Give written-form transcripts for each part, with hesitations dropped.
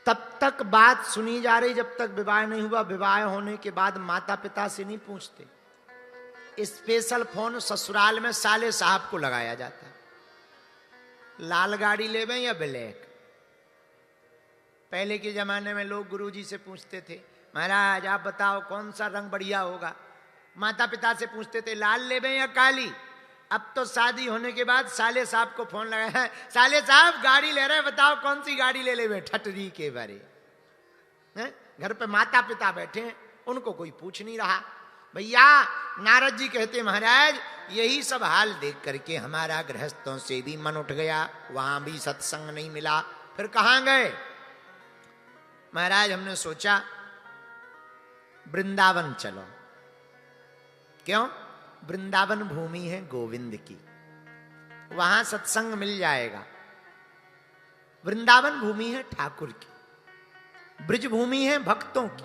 तब तक बात सुनी जा रही जब तक विवाह नहीं हुआ। विवाह होने के बाद माता पिता से नहीं पूछते। स्पेशल फोन ससुराल में साले साहब को लगाया जाता। लाल गाड़ी ले या ब्लैक। पहले के जमाने में लोग गुरुजी से पूछते थे, महाराज आप बताओ कौन सा रंग बढ़िया होगा। माता पिता से पूछते थे लाल ले या काली। अब तो शादी होने के बाद साले साहब को फोन लगाया है, साले साहब गाड़ी ले रहे बताओ कौन सी गाड़ी ले ठटरी के बारे। घर पे माता पिता बैठे हैं, उनको कोई पूछ नहीं रहा। भैया नारद जी कहते महाराज यही सब हाल देख करके हमारा गृहस्थों से भी मन उठ गया, वहां भी सत्संग नहीं मिला। फिर कहां गए महाराज? हमने सोचा वृंदावन चलो। क्यों? वृंदावन भूमि है गोविंद की, वहां सत्संग मिल जाएगा। वृंदावन भूमि है ठाकुर की, ब्रज भूमि है भक्तों की,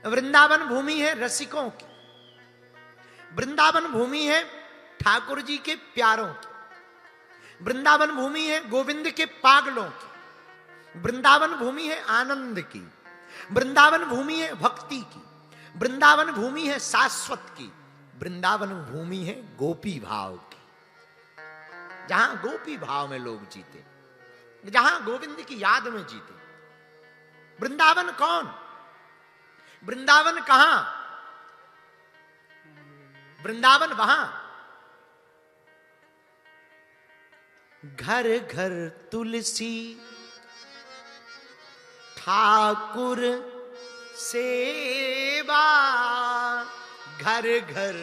वृंदावन भूमि है रसिकों की, वृंदावन भूमि है ठाकुर जी के प्यारों की, वृंदावन भूमि है गोविंद के पागलों की, वृंदावन भूमि है आनंद की, वृंदावन भूमि है भक्ति की, वृंदावन भूमि है शाश्वत की, वृंदावन भूमि है गोपी भाव की, जहां गोपी भाव में लोग जीते, जहां गोविंद की याद में जीते। वृंदावन कौन? वृंदावन कहां? वृंदावन वहां घर घर तुलसी ठाकुर सेवा, घर घर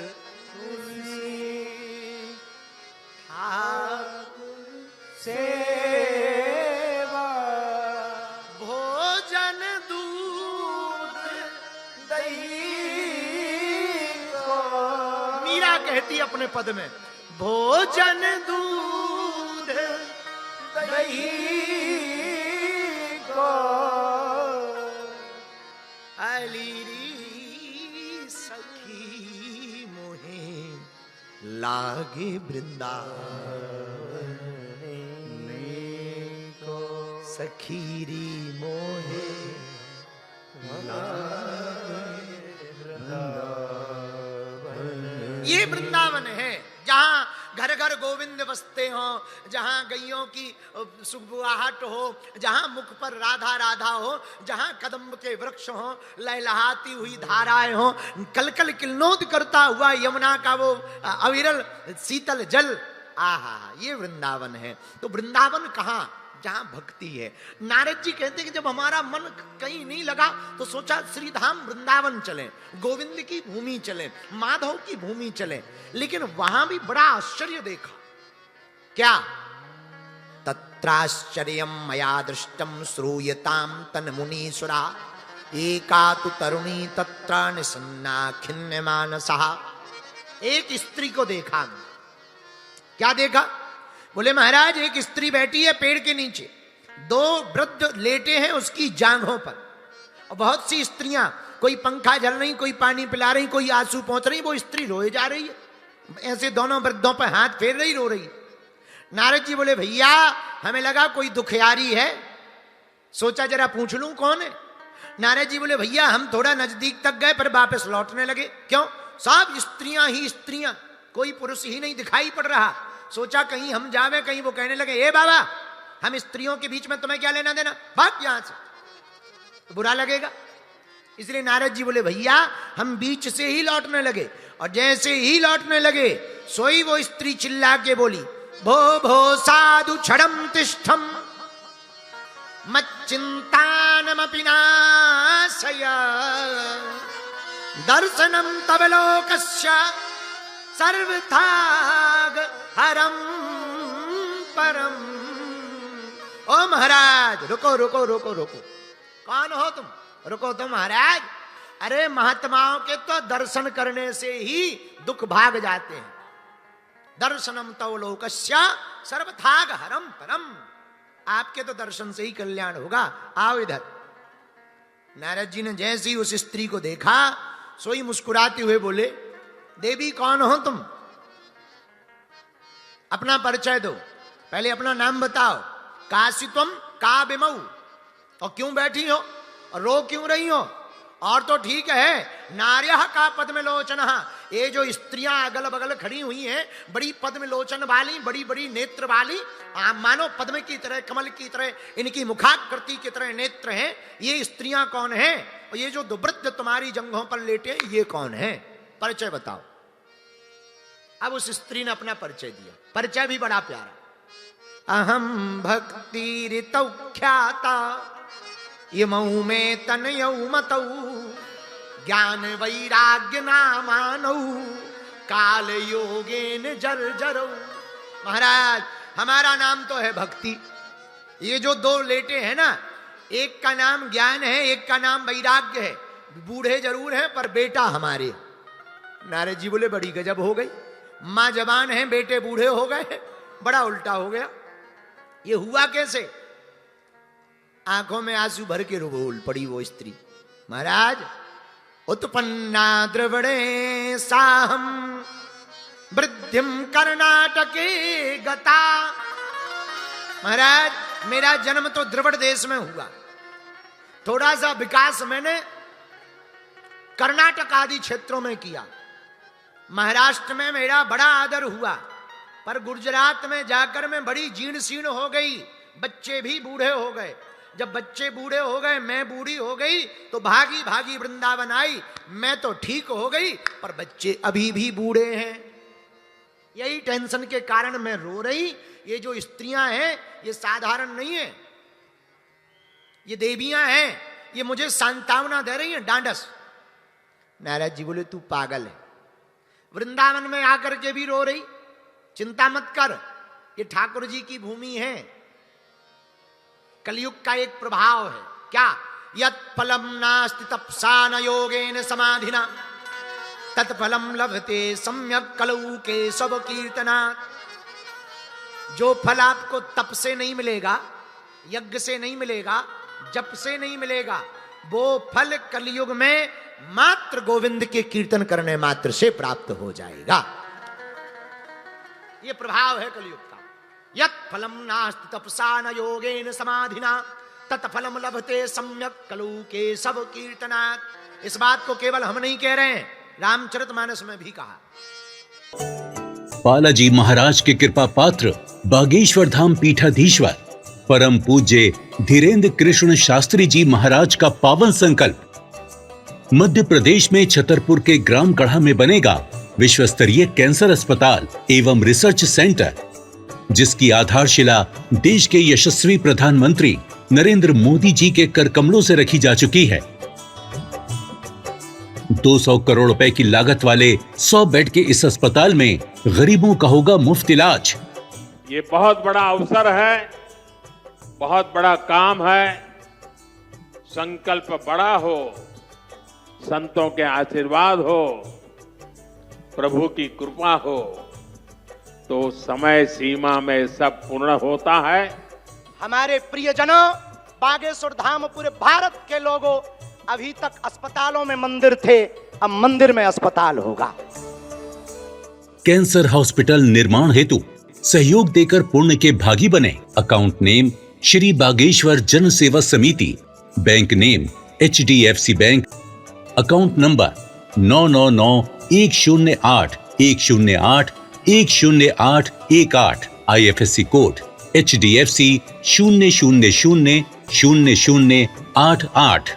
तुलसी ठाकुर सेवा, भोजन दूध दही को। मीरा कहती अपने पद में भोजन दूध दही को, अलीरी सखी मोहे लागे वृंदावन को, सखीरी मोहे लागे वृंदावन। ये वृंदावन है जहां घर घर गोविंद बसते हो, जहां गैयों की सुगबुगाहट हो, जहां मुख पर राधा राधा हो, जहां कदम्ब के वृक्ष हो, लहलहाती हुई धाराएं हो, कलकल किल्लोद करता हुआ यमुना का वो अविरल शीतल जल। आहा, ये वृंदावन है। तो वृंदावन कहां? जहां भक्ति है। नारद जी कहते कि जब हमारा मन कहीं नहीं लगा तो सोचा श्रीधाम वृंदावन चले, गोविंद की भूमि चले, माधव की भूमि चले। लेकिन वहां भी बड़ा आश्चर्य देखा। क्या? तत्राश्चर्यम मया दृष्टम श्रूयताम तन मुनीसुरा, एका तु तरुणी तत्र निसन्ना खिन्न मानसा। एक स्त्री को देखा। क्या देखा? बोले महाराज एक स्त्री बैठी है पेड़ के नीचे, दो वृद्ध लेटे हैं उसकी जांघों पर, और बहुत सी स्त्रियां, कोई पंखा झल रही, कोई पानी पिला रही, कोई आंसू पहुंच रही, वो स्त्री रोए जा रही है, ऐसे दोनों वृद्धों पर हाथ फेर रही, रो रही। नारद जी बोले भैया हमें लगा कोई दुखियारी है, सोचा जरा पूछ लूं कौन है। नारद जी बोले भैया हम थोड़ा नजदीक तक गए पर वापस लौटने लगे। क्यों? सब स्त्रियां ही स्त्रियां, कोई पुरुष ही नहीं दिखाई पड़ रहा। सोचा कहीं हम जावे, कहीं वो कहने लगे ए बाबा हम स्त्रियों के बीच में तुम्हें क्या लेना देना, भाग यहां से, तो बुरा लगेगा। इसलिए नारद जी बोले भैया हम बीच से ही लौटने लगे, और जैसे ही लौटने लगे सोई वो स्त्री चिल्ला के बोली भो भो साधु छड़म तिष्ठम मच्चिंतानमपि नाशय, दर्शनम तव लोकस्य सर्वथाग हरम परम। ओ महाराज रुको रुको रुको रुको, कौन हो तुम? रुको तुम महाराज, अरे महात्माओं के तो दर्शन करने से ही दुख भाग जाते हैं। दर्शनम तव लोकस्य सर्वथाग हरम परम, आपके तो दर्शन से ही कल्याण होगा। आओ इधर। नारद जी ने जैसे ही उस स्त्री को देखा सोई मुस्कुराते हुए बोले देवी कौन हो तुम? अपना परिचय दो, पहले अपना नाम बताओ। काशी तुम का बिमऊ, और क्यों बैठी हो और रो क्यों रही हो? और तो ठीक है, नार्यः का पद्मलोचन, ये जो स्त्रियां अगल बगल खड़ी हुई हैं, बड़ी पद्मलोचन वाली, बड़ी बड़ी नेत्र वाली, मानो पद्म की तरह, कमल की तरह, इनकी मुखाकृति की तरह नेत्र हैं, ये स्त्रियां कौन हैं? और ये जो दुवृत्त तुम्हारी जंघों पर लेटे, ये कौन है? परिचय बताओ। अब उस स्त्री ने अपना परिचय दिया, परिचय भी बड़ा प्यारा। अहम भक्ति ऋतौ ख्याता इमौ में तनयौ मतौ ज्ञान वैराग्य नामानौ काल योगेन जर्जरौ। महाराज, हमारा नाम तो है भक्ति। ये जो दो लेटे हैं ना, एक का नाम ज्ञान है, एक का नाम वैराग्य है। बूढ़े जरूर हैं पर बेटा हमारे। नारद जी बोले बड़ी गजब हो गई, मां जवान है, बेटे बूढ़े हो गए, बड़ा उल्टा हो गया। ये हुआ कैसे? आंखों में आंसू भर के बोल पड़ी वो स्त्री। महाराज, उत्पन्ना द्रविणे साहम वृद्धिम कर्नाटके गता। महाराज, मेरा जन्म तो द्रविड़ देश में हुआ, थोड़ा सा विकास मैंने कर्नाटक आदि क्षेत्रों में किया। महाराष्ट्र में मेरा बड़ा आदर हुआ, पर गुजरात में जाकर मैं बड़ी जीर्ण शीर्ण हो गई, बच्चे भी बूढ़े हो गए। जब बच्चे बूढ़े हो गए, मैं बूढ़ी हो गई, तो भागी भागी वृंदावन आई। मैं तो ठीक हो गई, पर बच्चे अभी भी बूढ़े हैं। यही टेंशन के कारण मैं रो रही। ये जो स्त्रियां हैं, ये साधारण नहीं है, ये देवियां हैं, ये मुझे सांत्वना दे रही हैं, डांडस। नारद जी बोले तू पागल है, वृंदावन में आकर के भी रो रही? चिंता मत कर, ये ठाकुर जी की भूमि है। कलयुग का एक प्रभाव है। क्या? यत् फलम नास्ति तपसा न योगेन समाधिना तत्फलम लभते सम्यक कलौ के सब कीर्तना। जो फल आपको तप से नहीं मिलेगा, यज्ञ से नहीं मिलेगा, जप से नहीं मिलेगा, वो फल कलयुग में मात्र गोविंद के कीर्तन करने मात्र से प्राप्त हो जाएगा। ये प्रभाव है कलयुग का। यत् फलम नास्ति तपसा न योगेन समाधिना तत्फलम लभते सम्यक कलौ के सब कीर्तनात्। इस बात को केवल हम नहीं कह रहे हैं, रामचरितमानस में भी कहा। बालाजी महाराज के कृपा पात्र बागेश्वर धाम पीठाधीश्वर परम पूज्य धीरेन्द्र कृष्ण शास्त्री जी महाराज का पावन संकल्प। मध्य प्रदेश में छतरपुर के ग्राम गढ़ा में बनेगा विश्व स्तरीय कैंसर अस्पताल एवं रिसर्च सेंटर, जिसकी आधारशिला देश के यशस्वी प्रधानमंत्री नरेंद्र मोदी जी के कर कमलों से रखी जा चुकी है। 200 करोड़ रुपए की लागत वाले 100 बेड के इस अस्पताल में गरीबों का होगा मुफ्त इलाज। ये बहुत बड़ा अवसर है, बहुत बड़ा काम है। संकल्प बड़ा हो, संतों के आशीर्वाद हो, प्रभु की कृपा हो, तो समय सीमा में सब पूर्ण होता है। हमारे प्रियजनों, बागेश्वर धाम पूरे भारत के लोगों, अभी तक अस्पतालों में मंदिर थे, अब मंदिर में अस्पताल होगा। कैंसर हॉस्पिटल निर्माण हेतु सहयोग देकर पुण्य के भागी बने। अकाउंट नेम श्री बागेश्वर जन सेवा समिति, bank name HDFC bank, account number 999810810818, IFSC code HDFC 0000088।